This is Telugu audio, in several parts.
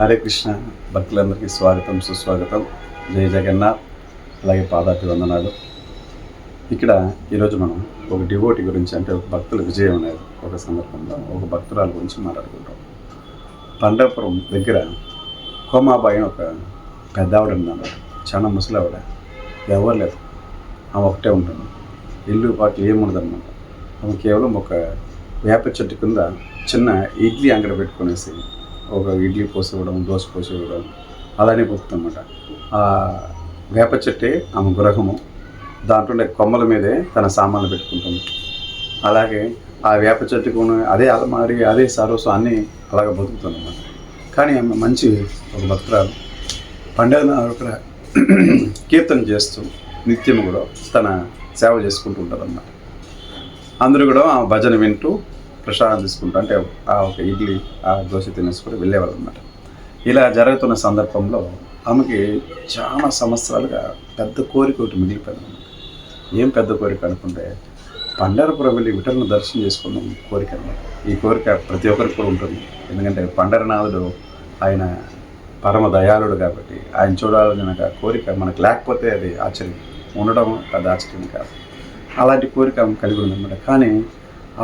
హరే కృష్ణ భక్తులందరికీ స్వాగతం సుస్వాగతం. జై జగన్నాథ్. అలాగే పాదాటి వందనాలు. ఇక్కడ ఈరోజు మనం ఒక డివోటీ గురించి, అంటే ఒక భక్తుల విజయం అనేది ఒక సందర్భంలో ఒక భక్తురాల గురించి మాట్లాడుకుంటాం. పండరపురం దగ్గర కోమాబాయి ఒక పెద్ద ఆవిడ ఉందన్నమాట. చాలా ముసలావిడ, ఎవరు లేదు, ఆమె ఒకటే ఉంటుంది. ఇల్లు పాటలు ఏముండదన్నమాట. ఆమె కేవలం ఒక వేప చెట్టు కింద చిన్న ఇడ్లీ అంగడి పెట్టుకునేసి ఒక ఇడ్లీ పోసి ఇవ్వడం, దోశ పోసి ఇవ్వడం అలానే పోతుందన్నమాట. ఆ వేప చెట్టే ఆమె గృహము. దాంట్లో కొమ్మల మీదే తన సామాన్లు పెట్టుకుంటుంది. అలాగే ఆ వేప చెట్టుకు అదే అలమారి, అదే సరోసు అన్నీ అలాగే బతుకుతుందన్నమాట. కానీ ఆమె మంచి ఒక భక్తురాలు. పండుగ అక్కడ కీర్తన చేస్తూ నిత్యం కూడా తన సేవ చేసుకుంటూ ఉంటారు అన్నమాట. అందరూ కూడా ఆ భజన వింటూ ప్రసాదం తీసుకుంటూ, అంటే ఆ ఒక ఇడ్లీ ఆ దోశ తినేసుకొని వెళ్ళేవాళ్ళు అనమాట. ఇలా జరుగుతున్న సందర్భంలో ఆమెకి చాలా సంవత్సరాలుగా పెద్ద కోరిక ఒకటి మిగిలిపోయింది అనమాట. ఏం పెద్ద కోరిక అనుకుంటే, పండరపురం వెళ్ళి విఠలను దర్శనం చేసుకున్న కోరిక అనమాట. ఈ కోరిక ప్రతి ఒక్కరికి కూడా ఉంటుంది. ఎందుకంటే పండరనాథుడు ఆయన పరమ దయాళుడు కాబట్టి ఆయన చూడాలన్న కోరిక మనకు లేకపోతే అది ఆశ్చర్యం, ఉండడం పెద్ద ఆశ్చర్యం కాదు. అలాంటి కోరిక ఆమె కలిగి ఉందన్నమాట. కానీ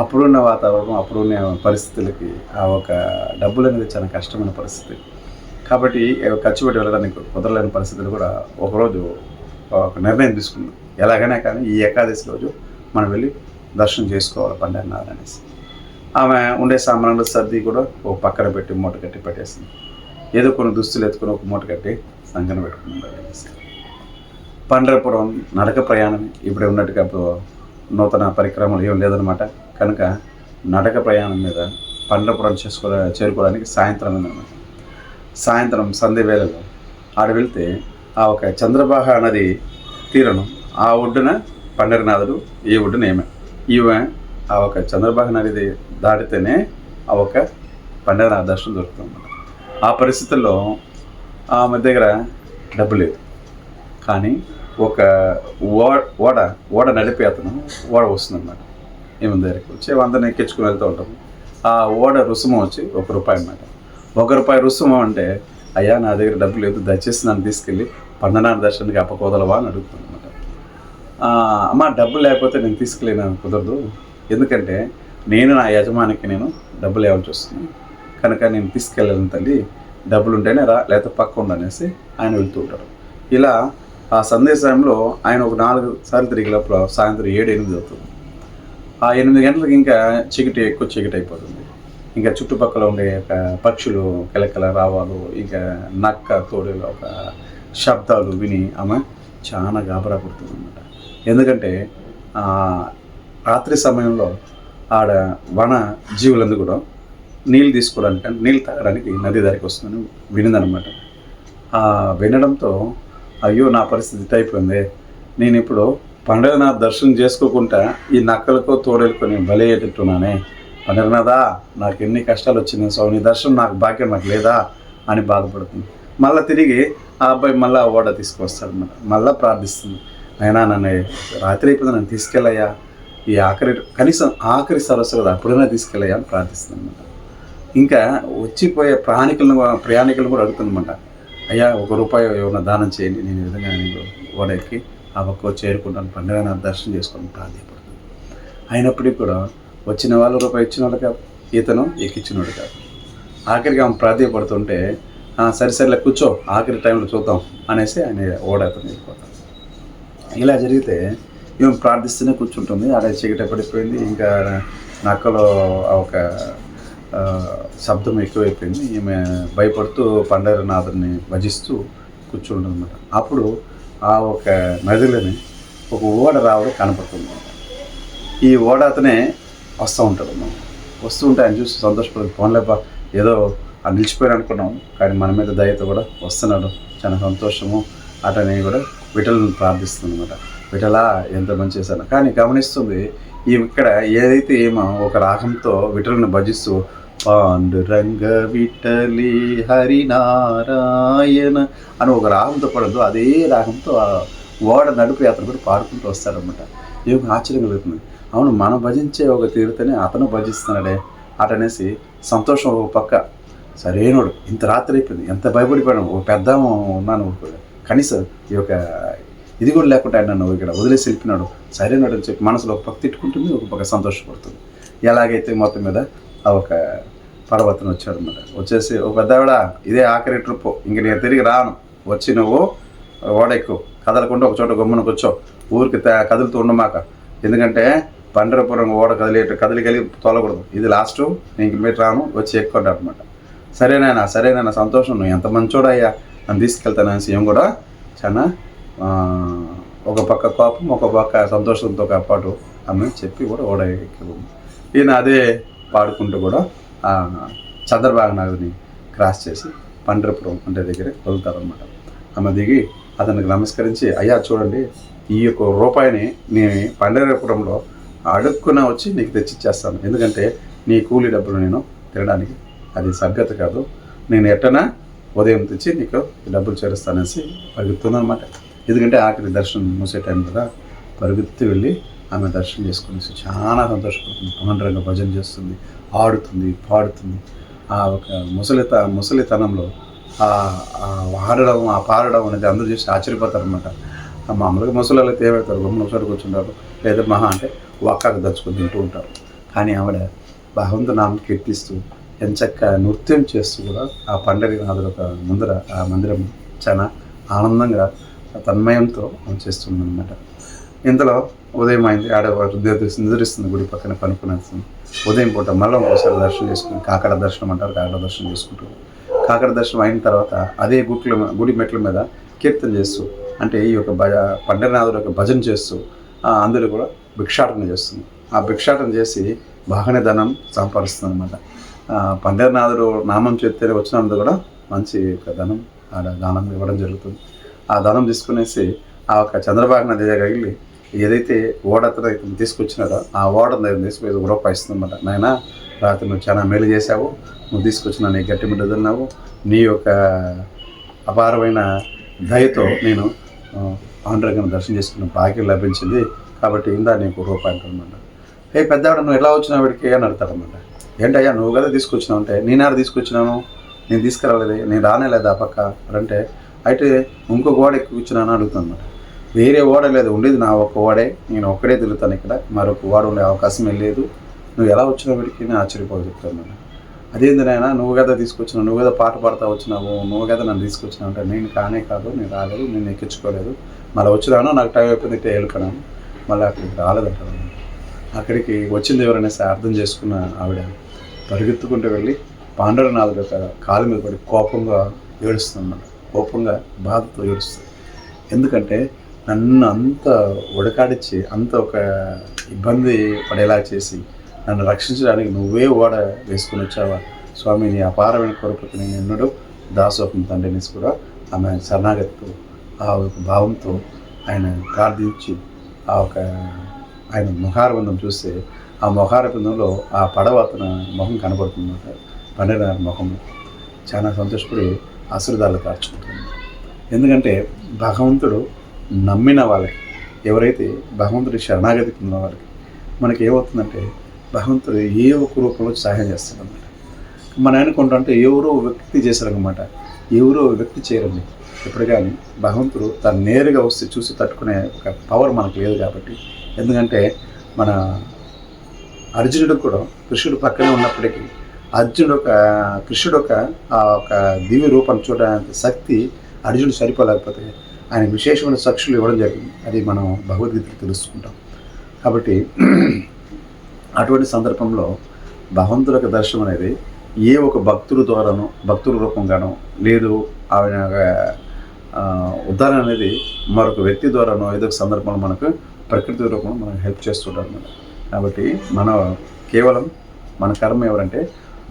అప్పుడున్న వాతావరణం, అప్పుడున్న పరిస్థితులకి ఆ ఒక డబ్బులు అనేది చాలా కష్టమైన పరిస్థితి కాబట్టి ఖర్చు పెట్టి వెళ్ళడానికి కుదరలేని పరిస్థితులు కూడా ఒకరోజు ఒక నిర్ణయం తీసుకున్నాం. ఎలాగైనా కానీ ఈ ఏకాదశి రోజు మనం వెళ్ళి దర్శనం చేసుకోవాలి పండరనాథ్ అనేసి. ఆమె ఉండే సామాన్లు సర్ది కూడా ఒక పక్కన పెట్టి మూట కట్టి పెట్టేసింది. ఏదో కొన్ని దుస్తులు ఎత్తుకుని ఒక మూట కట్టి సంకన పెట్టుకున్నాం అనేసి. పండరపురం నడక ప్రయాణం ఇప్పుడే ఉన్నట్టుగా నూతన పరిక్రమలు ఏం లేదనమాట. కనుక నడక ప్రయాణం మీద పండరపురం చేరుకోవడానికి సాయంత్రం ఉందన్నమాట. సాయంత్రం సంధ్య వేళలో ఆడ వెళ్తే ఆ ఒక చంద్రబాహ నది తీరను, ఆ ఒడ్డున పండరనాథుడు, ఈ ఒడ్డున ఈమె ఆ ఒక చంద్రబాహ నది దాటితేనే ఆ ఒక పండరనాథ దర్శనం దొరుకుతుందన్నమాట. ఆ పరిస్థితుల్లో ఆమె దగ్గర డబ్బు లేదు. కానీ ఒక ఓడ నడిపే అతను ఓడ వస్తుందన్నమాట. ఏమైనా దగ్గరికి వచ్చి అందరిని ఎక్కించుకుని వెళ్తూ ఉంటాము. ఆ ఓడ రుసుము వచ్చి ₹1 అన్నమాట. ₹1 రుసుము అంటే, అయ్యా నా దగ్గర డబ్బు లేదు, దయచేసి నన్ను తీసుకెళ్ళి పండరనాథ దర్శనానికి అప్పకోదలవా అని అడుగుతుందన్నమాట. అమ్మ డబ్బు లేకపోతే నేను తీసుకెళ్ళిన కుదరదు, ఎందుకంటే నేను నా యజమానికి నేను డబ్బులు ఇవ్వాల్సి వస్తుంది, కనుక నేను తీసుకెళ్ళాను తల్లి, డబ్బులు ఉంటేనే రా, లేకపోతే పక్క ఉండనేసి ఆయన వెళ్తూ ఉంటారు. ఇలా ఆ సందేశంలో ఆయన ఒక 4 సార్లు తిరిగి లోపల సాయంత్రం 7-8 అవుతుంది. ఆ 8 గంటలకు ఇంకా ఎక్కువ చీకటి అయిపోతుంది. ఇంకా చుట్టుపక్కల ఉండే పక్షులు కిలకిల రావాలు, ఇంకా నక్క తోడేలు ఒక శబ్దాలు విని ఆమె చాలా గాబరా పడుతుంది అన్నమాట. ఎందుకంటే రాత్రి సమయంలో ఆడ వన జీవులందరూ కూడా నీళ్ళు తీసుకోవడానికి, నీళ్ళు తాగడానికి నది దారికి వస్తుందని వినిందనమాట. వినడంతో అయ్యో నా పరిస్థితి అయిపోయింది, నేను ఇప్పుడు పండరనాథ్ దర్శనం చేసుకోకుండా ఈ నక్కలకో తోడేలుకో నేను బలయ్యేటట్టున్నానే, పండరనాథా నాకు ఎన్ని కష్టాలు వచ్చింది, సో నీ దర్శనం నాకు భాగ్యం నాకు లేదా అని బాధపడుతుంది. మళ్ళీ తిరిగి ఆ అబ్బాయి మళ్ళీ ఓడ తీసుకొస్తాడన్నమాట. మళ్ళీ ప్రార్థిస్తుంది, అయినా నన్ను రాత్రి అయిపోయింది, నన్ను తీసుకెళ్ళయ్యా, ఈ కనీసం ఆఖరి సరస్సు కదా అప్పుడైనా తీసుకెళ్ళయ్యా అని ప్రార్థిస్తుంది అనమాట. ఇంకా వచ్చిపోయే ప్రయాణికులను కూడా అడుగుతుందన్నమాట, అయ్యా ₹1 ఏమైనా దానం చేయండి, నేను ఈ విధంగా నేను ఓడెక్కి ఆ పక్క చేరుకుంటాను, పండరనాథ దర్శనం చేసుకొని ప్రాధాన్యపడుతుంది. అయినప్పటికీ కూడా వచ్చిన వాళ్ళు ₹1 ఇచ్చినోడు కాదు, ఈతను ఎక్కిచ్చినోడు కాదు. ఆఖరికి ఆమె ప్రాధాన్యపడుతుంటే సరిసరిలే కూర్చో, ఆఖరి టైంలో చూద్దాం అనేసి ఆయన ఓడతను వెళ్ళిపోతాం. ఇలా జరిగితే ఈమె ప్రార్థిస్తూనే కూర్చుంటుంది. ఆడ చీకటి పడిపోయింది. ఇంకా నక్కలో ఒక శబ్దం ఎక్కువైపోయింది. ఈమె భయపడుతూ పండరనాథుని భజిస్తూ కూర్చుంటుంది అన్నమాట. అప్పుడు ఆ ఒక నదిలోని ఒక ఓడ రావడం కనపడుతుంది. ఈ ఓడ అతనే వస్తూ ఉంటాడు అన్నమాట. వస్తూ ఉంటే ఆయన చూసి సంతోషపడి, పోన్లేపా ఏదో నిలిచిపోయాను అనుకున్నాం, కానీ మన మీద దయతో కూడా వస్తున్నాడు, చాలా సంతోషము అటని కూడా విఠలను ప్రార్థిస్తుంది అనమాట. విఠలా ఎంత మంచి చేశాను. కానీ గమనిస్తుంది ఇక్కడ ఏదైతే ఏమో ఒక రాగంతో విఠలను భజిస్తూ పాండురంగ విఠలి హరినారాయణ అని ఒక రాగంతో పడదు, అదే రాగంతో ఓడ నడిపి అతను కూడా పాడుకుంటూ వస్తాడనమాట. ఏమి ఆశ్చర్యం కలుగుతుంది. అవును, మనం భజించే ఒక తీరుతోనే అతను భజిస్తున్నాడే అటనేసి సంతోషం ఒక పక్క, సరైనోడు. ఇంత రాత్రి అయిపోయింది, ఎంత భయపడిపోయాను. ఓ పెద్ద ఉన్నాను, కనీసం ఈ యొక్క ఇది కూడా లేకుండా ఆయన నన్ను ఇక్కడ వదిలేసి వెళ్ళిపోయినాడు, సరైనడు అని చెప్పి మనసులో ఒక పక్క తిట్టుకుంటుంది, ఒక పక్క సంతోషపడుతుంది. ఎలాగైతే మొత్తం మీద ఆ ఒక పడవతను వచ్చాడనమాట. వచ్చేసి ఓ పెద్దవిడ, ఇదే ఆఖరి ట్రిప్పు, ఇంక నేను తిరిగి రాను, వచ్చి నువ్వు ఓడెక్కు, కదలకుండా ఒక చోట గమ్మున కూర్చో, ఊరికి కదులుతూ ఉండమాక, ఎందుకంటే పండరపురం ఓడ కదిలి తోలకూడదు, ఇది లాస్ట్, నేను ఇంక మీరు రాను, వచ్చి ఎక్కుంటారు అనమాట. సరేనైనా సంతోషం, నువ్వు ఎంత మంచోడయ్యా, నన్ను తీసుకెళ్తానని ఏం కూడా చాలా ఒక పక్క కోపం, ఒక పక్క సంతోషంతో పాటు ఆమె చెప్పి కూడా ఓడ ఎక్కి, ఈయన అదే పాడుకుంటూ కూడా చంద్రబాబు నాయుడిని క్రాస్ చేసి పండరపురం అంటే దగ్గర వదులుతారనమాట. ఆమె దిగి అతనికి నమస్కరించి, అయ్యా చూడండి, ఈ యొక్క రూపాయిని నేను పండరపురంలో అడుక్కున వచ్చి నీకు తెచ్చిచ్చేస్తాను, ఎందుకంటే నీ కూలీ డబ్బులు నేను తినడానికి అది సగ్గత కాదు, నేను ఎట్టనా ఉదయం తెచ్చి నీకు డబ్బులు చేరుస్తానేసి పరుగుతున్నాను అనమాట. ఎందుకంటే ఆఖరి దర్శనం మూసే టైం కదా, పరుగుతూ వెళ్ళి ఆమె దర్శనం చేసుకునేసి చాలా సంతోషపడుతుంది, ఆనందంగా భజన చేస్తుంది, ఆడుతుంది, పాడుతుంది. ఆ ఒక ముసలితనంలో ఆడడం, ఆ పాడడం అనేది అందరూ చూసి ఆశ్చర్యపోతారు అనమాట. మామూలుగా ముసలి అయితే ఏమవుతారు, గమ్మున ఒకసారి కూర్చుంటారు, లేదా మహా అంటే ఒక్కకు దచ్చుకొని తింటూ ఉంటారు. కానీ ఆవిడ భగవంతునామం కీర్తిస్తూ ఎంచక్క నృత్యం చేస్తూ కూడా ఆ పండరినాథుడు ఒక ముందర ఆ మందిరం చాలా ఆనందంగా తన్మయంతో చేస్తుంది అనమాట. ఇంతలో ఉదయం అయింది, ఆడ నిద్రిస్తుంది, గుడి పక్కన పనుకునేస్తుంది. ఉదయం పూట మళ్ళీ ఒకసారి దర్శనం చేసుకుని, కాకడ దర్శనం అంటారు, కాకడ దర్శనం చేసుకుంటారు. కాకడ దర్శనం అయిన తర్వాత అదే గుడి మెట్ల మీద కీర్తన చేస్తూ, అంటే ఈ యొక్క పండరినాథుడు యొక్క భజన చేస్తూ అందరూ కూడా భిక్షాటన చేస్తుంది. ఆ భిక్షాటన చేసి బాగానే ధనం సంపాదిస్తుంది అనమాట. పండరినాథుడు నామం చెప్తే వచ్చినందుకు కూడా మంచి ఒక ధనం ఆడ దానం ఇవ్వడం జరుగుతుంది. ఆ ధనం తీసుకునేసి ఆ ఒక చంద్రబాబు నాయుడు దగ్గర వెళ్ళి ఏదైతే ఓడతను ఇతను తీసుకొచ్చినాడో ఆ ఓడ దగ్గర తీసుకుని రూపాయి ఇస్తుందన్నమాట. నాయన, రాత్రి నువ్వు చాలా మేలు చేశావు, నువ్వు తీసుకొచ్చిన నీ గట్టి బిడ్డ తిన్నావు, నీ యొక్క అపారమైన దయతో నేను పాండురంగను దర్శనం చేసుకున్న భాగ్యం లభించింది, కాబట్టి ఇందా నీకు రూపాయి అంటారనమాట. ఏ పెద్దవాడు, నువ్వు ఎలా వచ్చినావు వీడికి అని అడతాడనమాట. ఏంటయ్యా నువ్వు కదా తీసుకొచ్చినావు అంటే, నేను ఆడ తీసుకొచ్చినాను, నేను తీసుకురాలేదు, నేను రానేలేదు ఆ పక్క అంటే, అయితే ఇంకొక ఓడ ఎక్కువ కూర్చున్నాను అడుగుతాను అనమాట. వేరే ఓడ లేదు, ఉండేది నా ఒక్క ఓడే, నేను ఒక్కడే తిరుగుతాను, ఇక్కడ మరొక ఓడ ఉండే అవకాశం లేదు, నువ్వు ఎలా వచ్చినావు వీడికి నేను ఆశ్చర్యపోయి చెప్తాను. అదేంది నాయన, నువ్వు కదా తీసుకొచ్చినావు, నువ్వు కదా పాట పాడుతూ వచ్చినావు, నువ్వు కదా నన్ను తీసుకొచ్చినావు అంటే, నేను కాదు, నేను రాలేదు, నేను ఎక్కించుకోలేదు, మళ్ళీ వచ్చినాను, నాకు టైం అయిపోయింది, ఇట్లా వెళ్ళిపోయినాను, మళ్ళీ అక్కడికి రాలేదంటాను. అక్కడికి వచ్చింది ఎవరనేసి అర్థం చేసుకున్న ఆవిడ పరిగెత్తుకుంటూ వెళ్ళి పాండురంగనాథుడి యొక్క కాలు మీద పడి కోపంగా ఏడుస్తుంది అన్నమాట. కోపంగా బాధతో ఏడుస్తుంది. ఎందుకంటే నన్ను అంత ఉడకాడిచ్చి, అంత ఒక ఇబ్బంది పడేలా చేసి నన్ను రక్షించడానికి నువ్వే ఓడ వేసుకుని వచ్చావా స్వామి, నీ అపారమైన కొరపతి నేను ఎన్నడూ దాసోపం తండ్రిని కూడా ఆమె శరణాగతితో ఆ ఒక భావంతో ఆయన ప్రార్థించి ఆ ఒక ఆయన ముఖారబంధం చూస్తే ఆ ముఖారబంధంలో ఆ పడవ అతని ముఖం కనబడుతుందన్నమాట. పండరినాథుడి ముఖం చాలా సంతోషపడి ఆశీర్వాదాలు కార్చుకుంటుంది. ఎందుకంటే భగవంతుడు నమ్మిన వాళ్ళకి, ఎవరైతే భగవంతుడి శరణాగతి పొందిన వాళ్ళకి మనకి ఏమవుతుందంటే భగవంతుడు ఏ ఒక్క రూపంలో సహాయం చేస్తాడన్నమాట. మనం అనుకుంటుంటే ఎవరో వ్యక్తి చేశారనమాట, ఎవరో వ్యక్తి చేయరండి ఎప్పుడు కానీ. భగవంతుడు తను నేరుగా వస్తే చూసి తట్టుకునే ఒక పవర్ మనకు లేదు కాబట్టి. ఎందుకంటే మన అర్జునుడు కూడా కృష్ణుడు పక్కనే ఉన్నప్పటికీ కృష్ణుడు ఆ ఒక దివ్య రూపాన్ని చూడడానికి శక్తి అర్జునుడు సరిపోలేకపోతే ఆయన విశేషమైన సాక్షులు ఇవ్వడం జరిగింది. అది మనం భగవద్గీతలో తెలుసుకుంటాం. కాబట్టి అటువంటి సందర్భంలో భగవంతుడి యొక్క దర్శనం అనేది ఏ ఒక భక్తుల ద్వారానో, భక్తుల రూపంగానో, లేదు ఆయన ఉదాహరణ అనేది మరొక వ్యక్తి ద్వారానో ఏదో ఒక సందర్భంలో మనకు ప్రకృతి రూపంలో మనకు హెల్ప్ చేస్తుంటారు అన్నమాట. కాబట్టి కేవలం మన కర్మ ఎవరంటే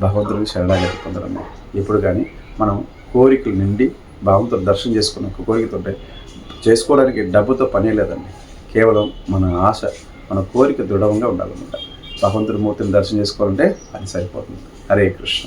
భగవంతుడికి శరణాగతి పొందడం. ఎప్పుడు కానీ మనం కోరికలు నిండి భగవంతుడు దర్శనం చేసుకున్న కోరికతో చేసుకోవడానికి డబ్బుతో పని లేదండి. కేవలం మన ఆశ, మన కోరిక దృఢంగా ఉండాలన్నమాట. భగవంతుడి మూర్తిని దర్శనం చేసుకోవాలంటే అది సరిపోతుంది. హరే కృష్ణ.